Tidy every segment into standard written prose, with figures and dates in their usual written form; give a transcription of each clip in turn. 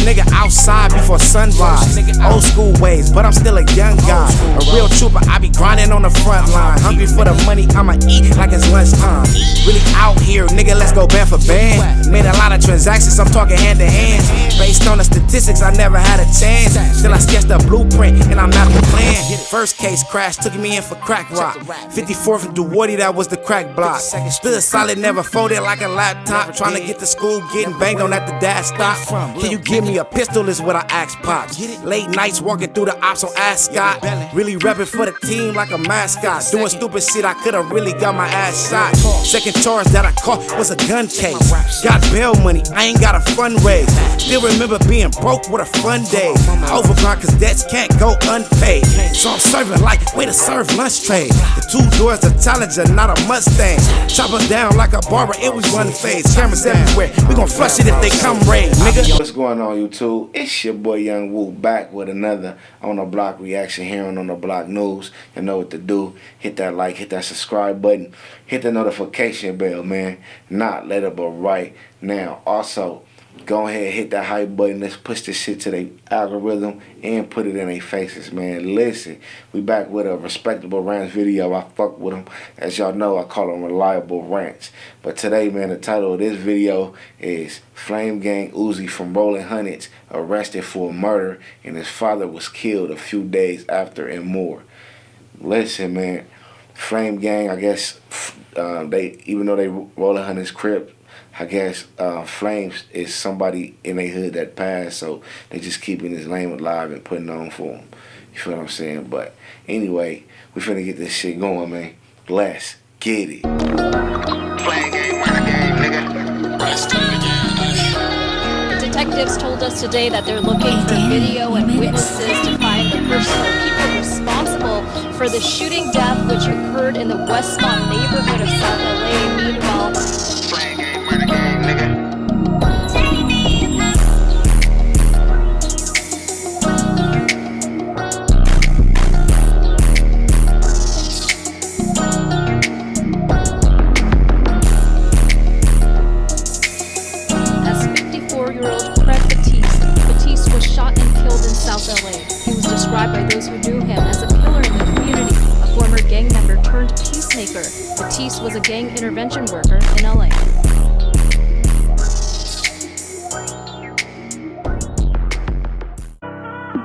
nigga outside before sunrise. Old school ways, but I'm still a young guy. A real trooper, I be grinding on the front line. Hungry for the money, I'ma eat like it's lunchtime. Really out here, nigga, let's go band for band. Made a lot of transactions, I'm talking hand to hand. Based on the statistics, I never had a chance. Still I sketched a blueprint and I mapped the plan. First case crash, took me in for crack rock. 54th and Duwarty, that was the crack block. Stood solid, never folded like a laptop. Trying to get to school, getting banged on at the dash stop. Can you give me a pistol is what I asked Pops. Late nights walking through the ops on Ascot. Really repping for the team like a mascot. Doing stupid shit, I could've really got my ass shot. Second charge that I caught was a gun case. Got bail money, I ain't got a fundraise. Still remember being broke with a fun day. I overgrind cause debts can't go unpaid. So I'm serving like way to serve lunch trade. The 2 doors a Challenger, not a Mustang. Chop them down like a barber, it was one phase. Cameras everywhere, we gon' flush it if they come raid, nigga. What's going on, YouTube? It's your boy Young Woo back with another On The Block reaction here on The Block News. You know what to do. Hit that like, hit that subscribe button, hit the notification bell, man. Not let it go right now. Also, go ahead, hit that hype button. Let's push this shit to the algorithm and put it in their faces, man. Listen, we back with a respectable rants video. I fuck with them. As y'all know, I call them reliable rants. But today, man, the title of this video is FlameGang Uzi from Rollin arrested for murder and his father was killed a few days after and more. Listen, man, FlameGang, I guess, even though they Rollin crib, I guess Flames is somebody in their hood that passed, so they just keeping his name alive and putting on for him. You feel what I'm saying? But anyway, we finna get this shit going, man. Let's get it. FlameGang, nigga. Detectives told us today that they're looking for video and witnesses to find the person or people responsible for the shooting death which occurred in the Westmont neighborhood of South LA. Meanwhile, by those who knew him as a pillar in the community, a former gang member turned peacemaker. Batiste was a gang intervention worker in LA.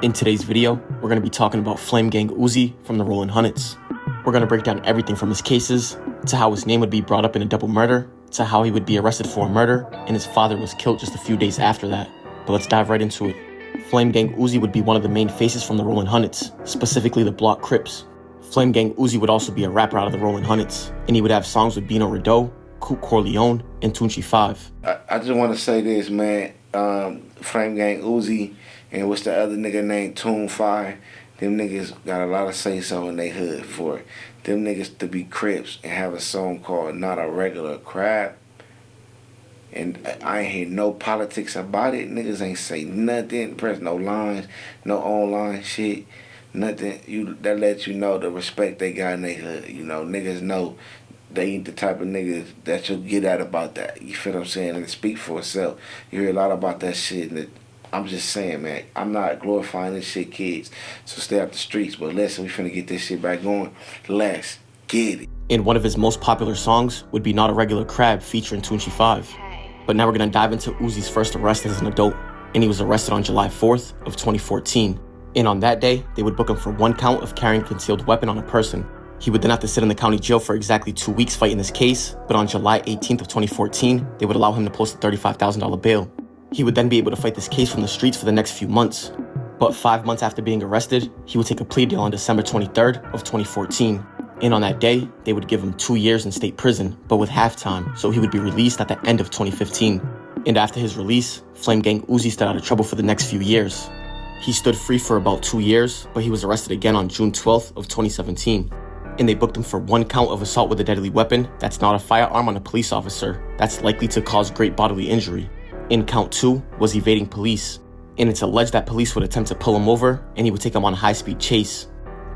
In today's video, we're going to be talking about FlameGang Uzi from the Rollin Hunnits. We're going to break down everything from his cases, to how his name would be brought up in a double murder, to how he would be arrested for a murder, and his father was killed just a few days after that. But let's dive right into it. FlameGang Uzi would be one of the main faces from the Rollin Hunnits, specifically the Block Crips. FlameGang Uzi would also be a rapper out of the Rollin Hunnits, and he would have songs with Bino Rideau, Coop Corleone, and Tunchi 5. I just want to say this, man. FlameGang Uzi and what's the other nigga named Toon 5, them niggas got a lot of say-so in they hood for it. Them niggas to be Crips and have a song called Not a Regular Crab. And I ain't hear no politics about it. Niggas ain't say nothing. Press no lines, no online shit, nothing. That lets you know the respect they got in their hood. You know, niggas know they ain't the type of niggas that you'll get at about that. You feel what I'm saying? And speak for itself. You hear a lot about that shit. And I'm just saying, man, I'm not glorifying this shit, kids. So stay out the streets. But listen, we finna get this shit back going. Let's get it. And one of his most popular songs would be Not a Regular Crab featuring Tunchi 5. But now we're going to dive into Uzi's first arrest as an adult, and he was arrested on July 4th of 2014. And on that day, they would book him for 1 count of carrying a concealed weapon on a person. He would then have to sit in the county jail for exactly 2 weeks fighting this case, but on July 18th of 2014, they would allow him to post a $35,000 bail. He would then be able to fight this case from the streets for the next few months. But 5 months after being arrested, he would take a plea deal on December 23rd of 2014. And on that day, they would give him 2 years in state prison, but with halftime, so he would be released at the end of 2015. And after his release, FlameGang Uzi stayed out of trouble for the next few years. He stood free for about 2 years, but he was arrested again on June 12th of 2017. And they booked him for 1 count of assault with a deadly weapon that's not a firearm on a police officer that's likely to cause great bodily injury. And count 2 was evading police. And it's alleged that police would attempt to pull him over, and he would take him on a high-speed chase.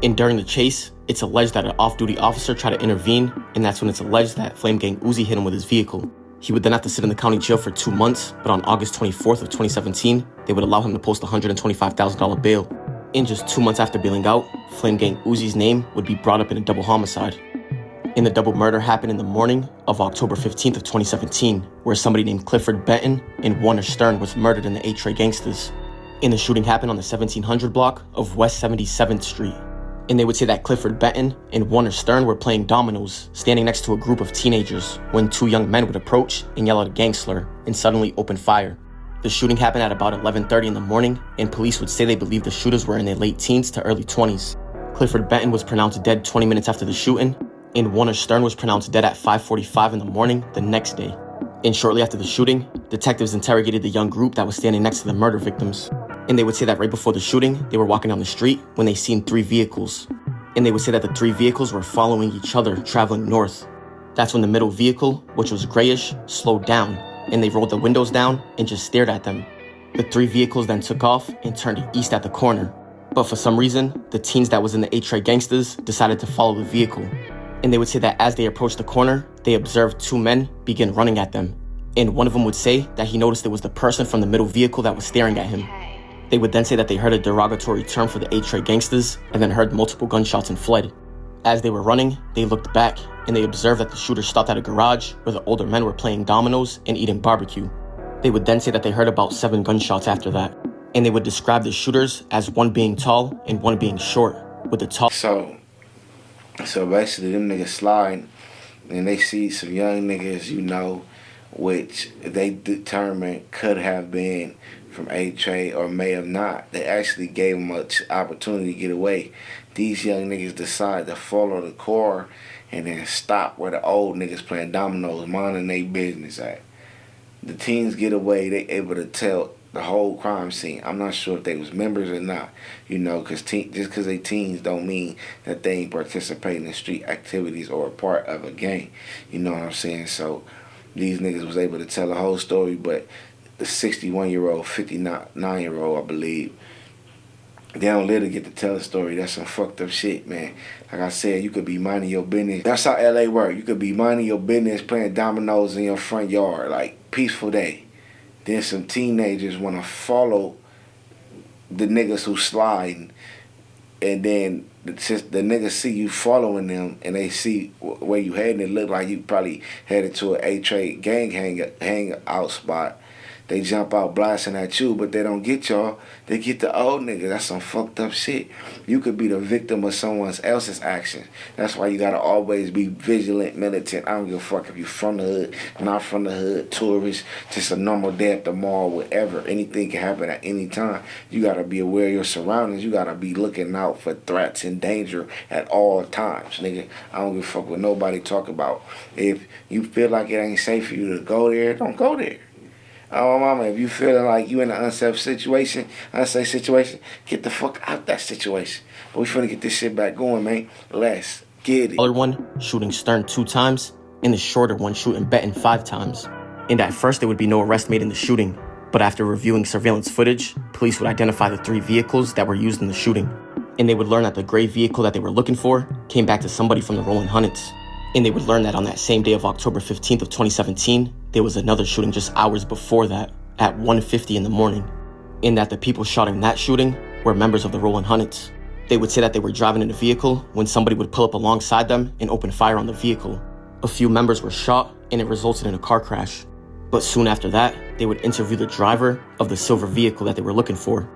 And during the chase, it's alleged that an off-duty officer tried to intervene, and that's when it's alleged that FlameGang Uzi hit him with his vehicle. He would then have to sit in the county jail for 2 months, but on August 24th of 2017, they would allow him to post a $125,000 bail. In just 2 months after bailing out, FlameGang Uzi's name would be brought up in a double homicide. And the double murder happened in the morning of October 15th of 2017, where somebody named Clifford Benton and Warner Stern was murdered in the A-Tray Gangsters. And the shooting happened on the 1700 block of West 77th Street. And they would say that Clifford Benton and Warner Stern were playing dominoes, standing next to a group of teenagers, when 2 young men would approach and yell out a gang slur and suddenly open fire. The shooting happened at about 11:30 in the morning, and police would say they believed the shooters were in their late teens to early 20s. Clifford Benton was pronounced dead 20 minutes after the shooting, and Warner Stern was pronounced dead at 5:45 in the morning the next day. And shortly after the shooting, detectives interrogated the young group that was standing next to the murder victims. And they would say that right before the shooting, they were walking down the street when they seen 3 vehicles. And they would say that the 3 vehicles were following each other, traveling north. That's when the middle vehicle, which was grayish, slowed down, and they rolled the windows down and just stared at them. The 3 vehicles then took off and turned east at the corner. But for some reason, the teens that was in the A-Tray Gangsters decided to follow the vehicle. And they would say that as they approached the corner, they observed 2 men begin running at them. And one of them would say that he noticed it was the person from the middle vehicle that was staring at him. They would then say that they heard a derogatory term for the A-Tray Gangsters and then heard multiple gunshots and fled. As they were running, they looked back and they observed that the shooter stopped at a garage where the older men were playing dominoes and eating barbecue. They would then say that they heard about 7 gunshots after that. And they would describe the shooters as one being tall and one being short, with the tall... So basically them niggas sliding and they see some young niggas, which they determined could have been from A-Tray or may have not. They actually gave them an opportunity to get away. These young niggas decide to follow the car and then stop where the old niggas playing dominoes, minding their business at. The teens get away, they able to tell the whole crime scene. I'm not sure if they was members or not, because just because they teens don't mean that they ain't participating in street activities or a part of a gang. You know what I'm saying? So these niggas was able to tell the whole story, but the 61-year-old, 59-year-old, I believe, they don't live to get to tell the story. That's some fucked up shit, man. Like I said, you could be minding your business. That's how LA work. You could be minding your business, playing dominoes in your front yard, like peaceful day. Then some teenagers want to follow the niggas who sliding, and then the niggas see you following them, and they see where you heading. It look like you probably headed to an A-Tray gang hangout spot. They jump out blasting at you, but they don't get y'all. They get the old nigga. That's some fucked up shit. You could be the victim of someone else's actions. That's why you gotta always be vigilant, militant. I don't give a fuck if you from the hood, not from the hood, tourist, just a normal day at the mall, whatever. Anything can happen at any time. You gotta be aware of your surroundings. You gotta be looking out for threats and danger at all times, nigga. I don't give a fuck what nobody talk about. If you feel like it ain't safe for you to go there, don't go there. Oh, mama, if you feeling like you in an unsafe situation, get the fuck out that situation. But we finna get this shit back going, man. Let's get it. The taller one shooting Stern 2 times, and the shorter one shooting Benton 5 times. And at first, there would be no arrest made in the shooting. But after reviewing surveillance footage, police would identify the 3 vehicles that were used in the shooting. And they would learn that the gray vehicle that they were looking for came back to somebody from the Rollin Hunnits. And they would learn that on that same day of October 15th of 2017, there was another shooting just hours before that, at 1:50 in the morning. And that the people shot in that shooting were members of the Rollin Hunnits. They would say that they were driving in a vehicle when somebody would pull up alongside them and open fire on the vehicle. A few members were shot, and it resulted in a car crash. But soon after that, they would interview the driver of the silver vehicle that they were looking for.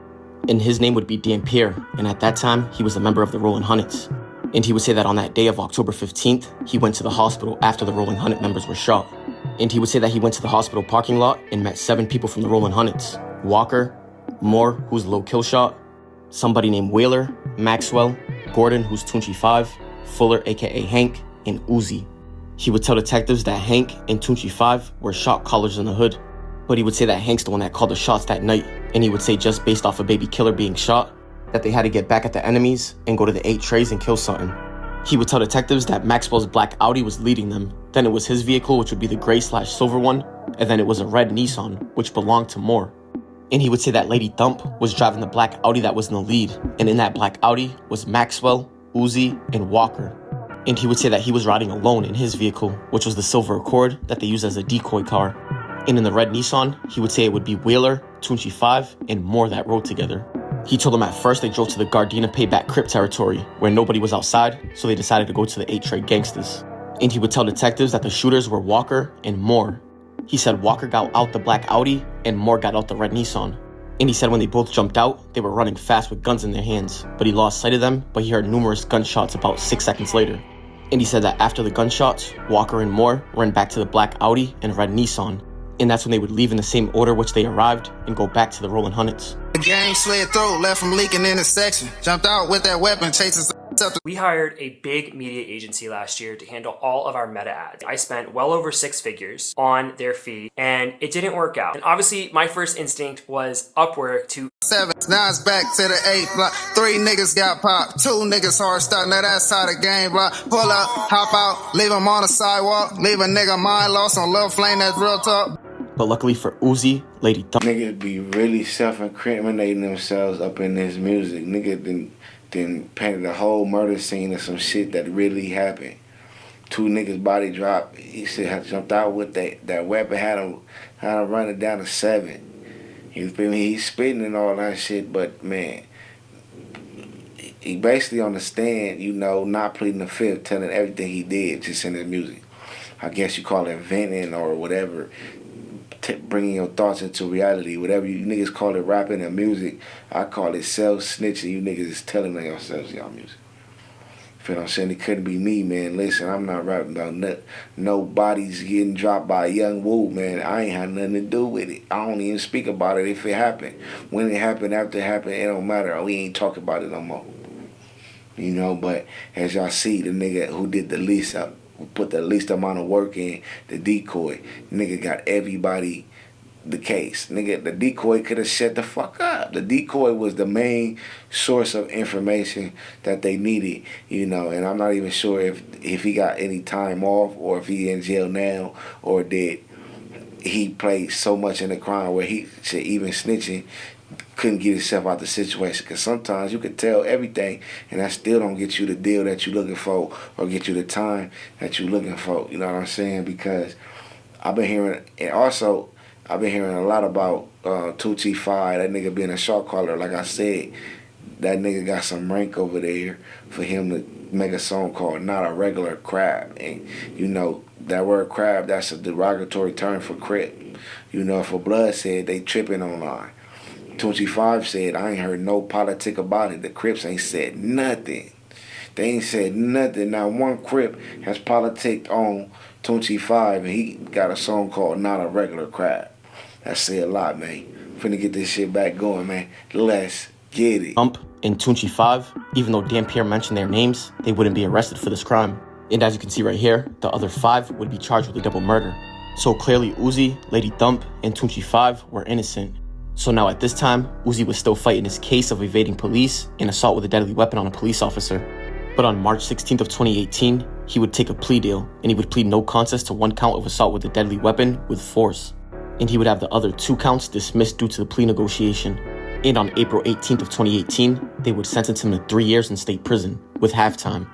And his name would be Dan Pierre, and at that time, he was a member of the Rollin Hunnits. And he would say that on that day of October 15th, he went to the hospital after the Rollin Hunnit members were shot. And he would say that he went to the hospital parking lot and met 7 people from the Rollin Hunnits. Walker, Moore, who's low kill shot, somebody named Whaler, Maxwell, Gordon, who's Tunchi 5, Fuller, aka Hank, and Uzi. He would tell detectives that Hank and Tunchi 5 were shot callers in the hood. But he would say that Hank's the one that called the shots that night. And he would say just based off a baby killer being shot, that they had to get back at the enemies and go to the 8 trays and kill something. He would tell detectives that Maxwell's black Audi was leading them. Then it was his vehicle, which would be the gray/silver one, and then it was a red Nissan, which belonged to Moore. And he would say that Lady Thump was driving the black Audi that was in the lead, and in that black Audi was Maxwell, Uzi, and Walker. And he would say that he was riding alone in his vehicle, which was the silver Accord that they used as a decoy car. And in the red Nissan, he would say it would be Wheeler, Tunchi 5, and more that rode together. He told them at first they drove to the Gardena Payback Crip territory, where nobody was outside, so they decided to go to the 8 Trey gangsters. And he would tell detectives that the shooters were Walker and Moore. He said Walker got out the black Audi, and Moore got out the red Nissan. And he said when they both jumped out, they were running fast with guns in their hands, but he lost sight of them, but he heard numerous gunshots about 6 seconds later. And he said that after the gunshots, Walker and Moore ran back to the black Audi and red Nissan, and that's when they would leave in the same order which they arrived and go back to the Rollin Hunnits. The gang slid through, left from leaking in the section, jumped out with that weapon, chases. We hired a big media agency last year to handle all of our meta ads. I spent well over 6 figures on their fee, and it didn't work out. And obviously, my first instinct was Upwork to 7. Now it's back to the 8 block. 3 niggas got popped. 2 niggas hard stuck. Now that's how the game block. Pull up, hop out, leave him on the sidewalk, leave a nigga mind lost on Lil Flame, that's real talk. But luckily for Uzi, Lady Thump. Niggas be really self-incriminating themselves up in this music. Nigga then painted a whole murder scene of some shit that really happened. 2 niggas body dropped. He said had jumped out with that weapon, had him run it down to 7. You feel me? He's spitting and all that shit, but man, he basically on the stand, you know, not pleading the fifth, telling everything he did just in his music. I guess you call it venting or whatever. Bringing your thoughts into reality, whatever you niggas call it rapping and music, I call it self-snitching. You niggas is telling on yourselves y'all music. Feel what I'm saying? It couldn't be me, man. Listen, I'm not rapping about no bodies getting dropped by a young Woo, man. I ain't had nothing to do with it. I don't even speak about it if it happened. When it happened, after it happened, it don't matter. We ain't talking about it no more. You know, but as y'all see, the nigga who did the least up, put the least amount of work in, the decoy. Nigga got everybody the case. Nigga, the decoy could have shut the fuck up. The decoy was the main source of information that they needed, you know, and I'm not even sure if he got any time off or if he in jail now or did he play so much in the crime where he should even snitching couldn't get himself out the situation, because sometimes you could tell everything and that still don't get you the deal that you're looking for or get you the time that you're looking for. You know what I'm saying? Because I've been hearing, and also I've been hearing a lot about Tunchi 5, that nigga being a shot caller. Like I said, that nigga got some rank over there for him to make a song called Not a Regular Crab. And you know, that word crab, that's a derogatory term for Crip. You know, for Blood said they tripping online. Tunchi 5 said, I ain't heard no politic about it. The Crips ain't said nothing. They ain't said nothing. Now one Crip has politicked on Tunchi 5 and he got a song called Not a Regular Crab. That said a lot, man. Finna get this shit back going, man. Let's get it. Thump and Tunchi 5, even though Dan Pierre mentioned their names, they wouldn't be arrested for this crime. And as you can see right here, the other 5 would be charged with a double murder. So clearly Uzi, Lady Thump, and Tunchi 5 were innocent. So now at this time, Uzi was still fighting his case of evading police and assault with a deadly weapon on a police officer. But on March 16th of 2018, he would take a plea deal and he would plead no contest to 1 count of assault with a deadly weapon with force. And he would have the other 2 counts dismissed due to the plea negotiation. And on April 18th of 2018, they would sentence him to 3 years in state prison with halftime.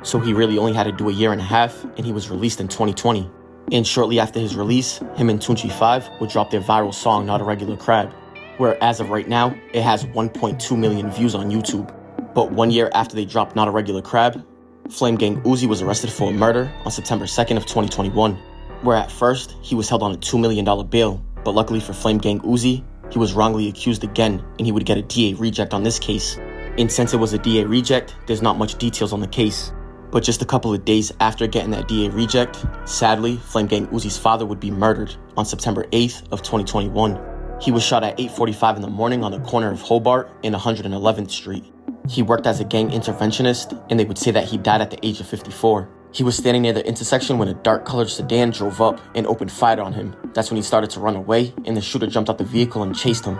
So he really only had to do a year and a half and he was released in 2020. And shortly after his release, him and Tunchi 5 would drop their viral song Not a Regular Crab, where as of right now, it has 1.2 million views on YouTube. But 1 year after they dropped Not a Regular Crab, FlameGang Uzi was arrested for a murder on September 2nd of 2021, where at first, he was held on a $2 million bail, but luckily for FlameGang Uzi, he was wrongly accused again, and he would get a DA reject on this case. And since it was a DA reject, there's not much details on the case. But just a couple of days after getting that DA reject, sadly, FlameGang Uzi's father would be murdered on September 8th of 2021. He was shot at 8:45 in the morning on the corner of Hobart and 111th Street. He worked as a gang interventionist, and they would say that he died at the age of 54. He was standing near the intersection when a dark-colored sedan drove up and opened fire on him. That's when he started to run away, and the shooter jumped out the vehicle and chased him.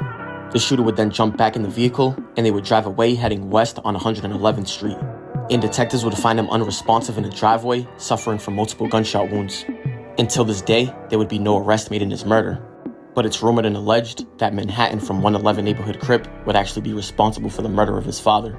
The shooter would then jump back in the vehicle, and they would drive away heading west on 111th Street. And detectives would find him unresponsive in a driveway, suffering from multiple gunshot wounds. Until this day, there would be no arrest made in his murder. But it's rumored and alleged that Manhattan from 111 Neighborhood Crip would actually be responsible for the murder of his father.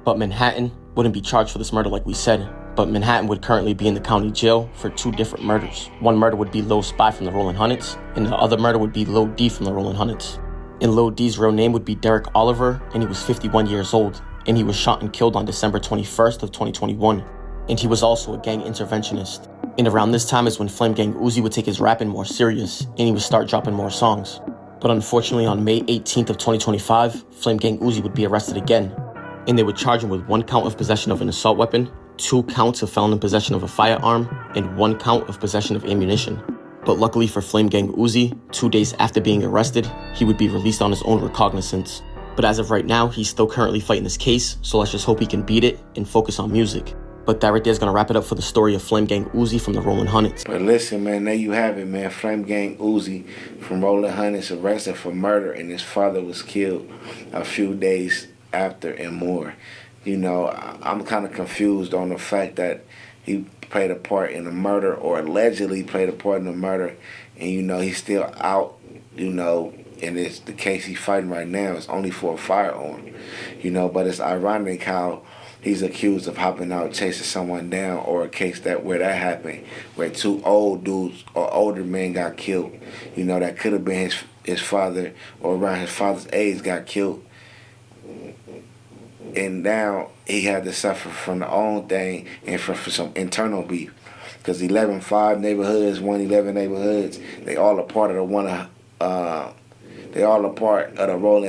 But Manhattan wouldn't be charged for this murder like we said, but Manhattan would currently be in the county jail for 2 different murders. One murder would be Lil Spy from the Rollin Hunnits, and the other murder would be Lil D from the Rollin Hunnits. And Lil D's real name would be Derek Oliver, and he was 51 years old, and he was shot and killed on December 21st of 2021. And he was also a gang interventionist. And around this time is when FlameGang Uzi would take his rapping more serious, and he would start dropping more songs. But unfortunately, on May 18th of 2025, FlameGang Uzi would be arrested again, and they would charge him with 1 count of possession of an assault weapon, 2 counts of felon in possession of a firearm, and 1 count of possession of ammunition. But luckily for FlameGang Uzi, 2 days after being arrested, he would be released on his own recognizance. But as of right now, he's still currently fighting this case, so let's just hope he can beat it and focus on music. But that right there is going to wrap it up for the story of FlameGang Uzi from the Rollin Hunnits. But listen, man, there you have it, man. FlameGang Uzi from Rollin Hunnits arrested for murder, and his father was killed a few days after and more. You know, I'm kind of confused on the fact that he played a part in the murder, or allegedly played a part in the murder, and, you know, he's still out, you know, and it's the case he's fighting right now is only for a firearm, you know. But it's ironic how he's accused of hopping out chasing someone down, or a case that where that happened, where 2 old dudes or older men got killed, you know, that could have been his father, or around his father's age, got killed. And now he had to suffer from the own thing and for some internal beef. Because 11-5 neighborhoods, 111 neighborhoods, they all a part of the Rollin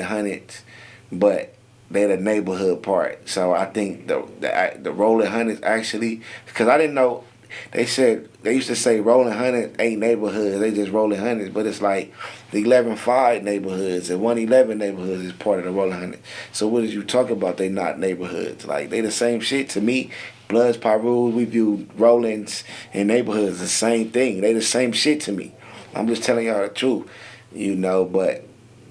Hunnits, but they're the neighborhood part. So I think the Rollin Hunnits actually, because I didn't know, they used to say Rollin Hunnits ain't neighborhoods, they just Rollin Hunnits, but it's like the 11-5 neighborhoods and 111 neighborhoods is part of the Rollin Hunnits. So what did you talk about? They not neighborhoods. Like, they the same shit to me. Bloods, Pyrus, we view Rollins and neighborhoods the same thing. They the same shit to me. I'm just telling y'all the truth, you know. But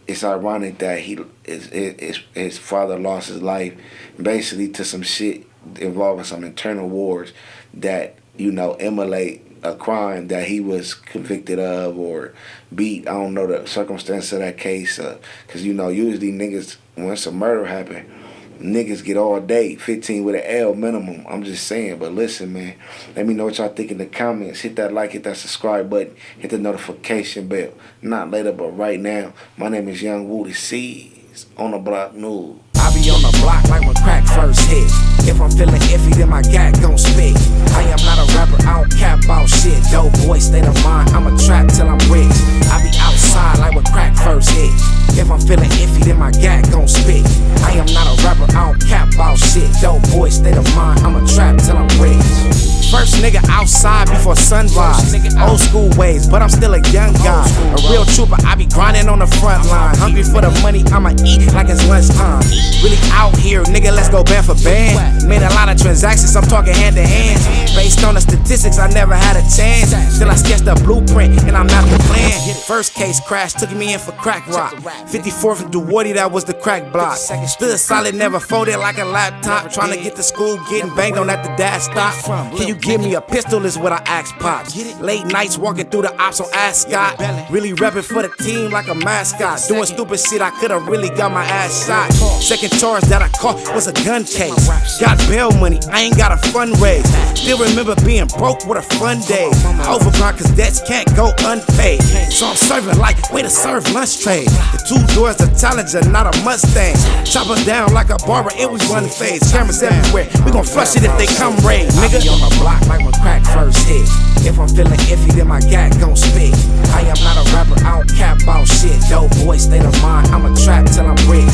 it's ironic that his father lost his life basically to some shit involving some internal wars that, you know, emulate a crime that he was convicted of or beat. I don't know the circumstance of that case, because, you know, usually niggas, once a murder happen, niggas get all day, 15 with an L minimum. I'm just saying. But listen, man, let me know what y'all think in the comments. Hit that like, hit that subscribe button, hit the notification bell. Not later, but right now. My name is Young Woo, the C's on the Block News. I be on the block like when crack first hit. If I'm feeling iffy, then my gat gon' spit. I am not a rapper, I don't cap about shit. Dope boy, state of mind, I'm a trap till I'm rich. I be outside like when crack first hit. If I'm feeling iffy, then my gat gon' spit. I am not a rapper, I don't cap about shit. Dope boy, state of mind, I'm a trap till I'm rich. First nigga outside before sunrise. Old school ways, but I'm still a young guy. A real trooper, I be grinding on the front line. Hungry for the money, I'ma eat like it's lunchtime. Really out here, nigga, let's go band for band. Made a lot of transactions, I'm talking hand to hand. Based on the statistics, I never had a chance. Still I sketched the blueprint, and I'm not the plan. First case crash, took me in for crack rock. 54th and Duwarty, that was the crack block. Stood solid, never folded like a laptop. Trying to get to school, getting banged on at the dash stop. Can you give me a pistol is what I asked Pops. Late nights walking through the ops on Ascot. Really repping for the team like a mascot. Doing stupid shit, I could've really got my ass shot. Second charge that I caught was a gun case. Got bail money, I ain't got a fundraise. Still remember being broke with a fun day. Overgrind cause debts can't go unpaid. So I'm serving like way to serve lunch trade. The 2 doors a Challenger, not a Mustang. Chop her down like a barber, it was one phase. Cameras everywhere, we gon' flush it if they come raid, nigga. On the block like when crack first hit. If I'm feeling iffy, then my gat gon' spit. I am not a rapper, I don't cap about shit. Dope boy, state of mind, I'm a trap till I'm rich.